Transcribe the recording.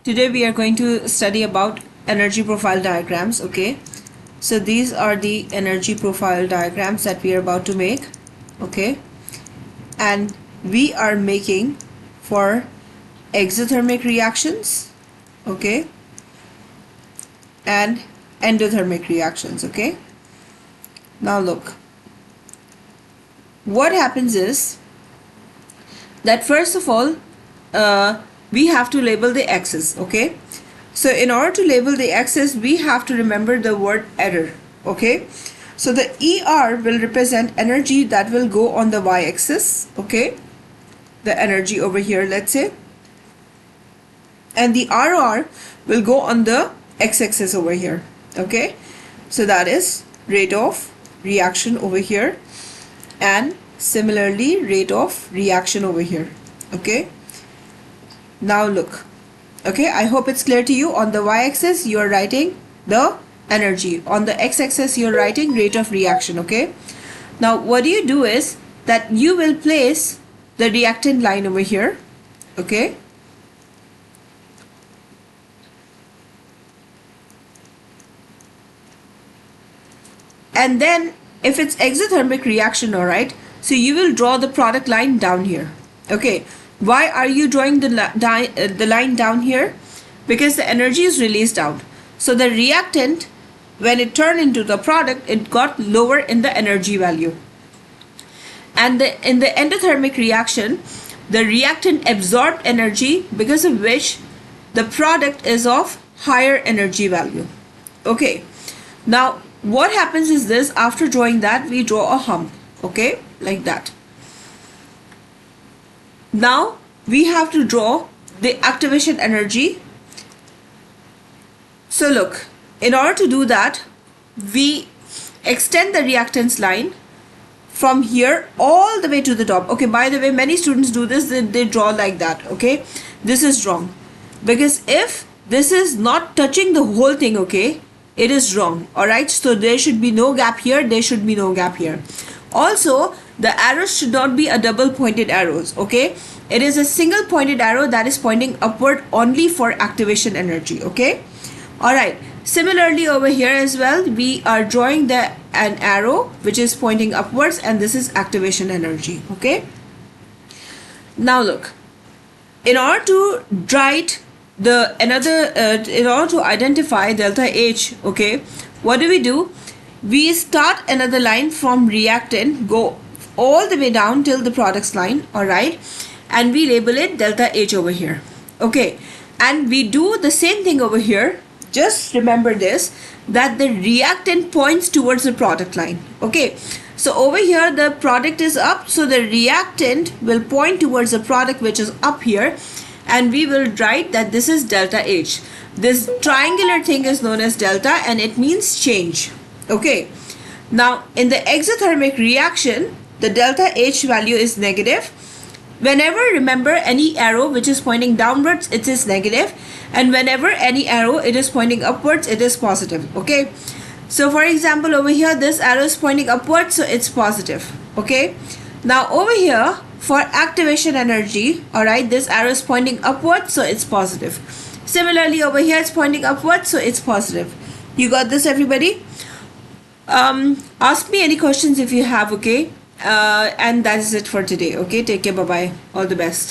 Today we are going to study about energy profile diagrams. Okay, so these are the energy profile diagrams that we are about to make. Okay, and we are making for exothermic reactions, okay, and endothermic reactions. Okay, now look, what happens is that first of all we have to label the x's. Okay, so in order to label the x's, we have to remember the word error. Okay, so the ER will represent energy that will go on the y-axis. Okay, the energy over here, let's say, and the RR will go on the x-axis over here. Okay, so that is rate of reaction over here, and similarly rate of reaction over here. Okay, now look, okay, I hope it's clear to you. On the y-axis you are writing the energy, on the x-axis you are writing rate of reaction. Okay, now what you do is that you will place the reactant line over here. Okay, and then if it's exothermic reaction, all right, so you will draw the product line down here. Okay, why are you drawing the line down here? Because the energy is released out. So the reactant, when it turned into the product, it got lower in the energy value. And in the endothermic reaction, the reactant absorbed energy, because of which the product is of higher energy value. Okay, now what happens is this: after drawing that, we draw a hump. Okay, like that. Now we have to draw the activation energy. So look, in order to do that, we extend the reactance line from here all the way to the top. Okay, by the way, many students do this, they draw like that. Okay, this is wrong, because if this is not touching the whole thing, okay, it is wrong. All right, so there should be no gap here, there should be no gap here. Also, the arrows should not be a double pointed arrows. Okay, it is a single pointed arrow that is pointing upward only for activation energy. Okay, all right, similarly over here as well, we are drawing an arrow which is pointing upwards, and this is activation energy. Okay, now look, in order to write in order to identify delta H, okay, what do? We start another line from reactant, go all the way down till the products line. All right, and we label it delta H over here. Okay, and we do the same thing over here. Just remember this, that the reactant points towards the product line. Okay, so over here the product is up, so the reactant will point towards the product which is up here, and we will write that this is delta H. This triangular thing is known as delta, and it means change. Okay, now in the exothermic reaction, the delta H value is negative. Whenever, remember, any arrow which is pointing downwards, it is negative, and whenever any arrow it is pointing upwards, it is positive. Okay, so for example over here this arrow is pointing upwards, so it's positive. Okay, now over here for activation energy, all right, this arrow is pointing upwards, so it's positive. Similarly over here it's pointing upwards, so it's positive. You got this, everybody? Ask me any questions if you have. Okay, and that is it for today. Okay, take care, bye bye, all the best.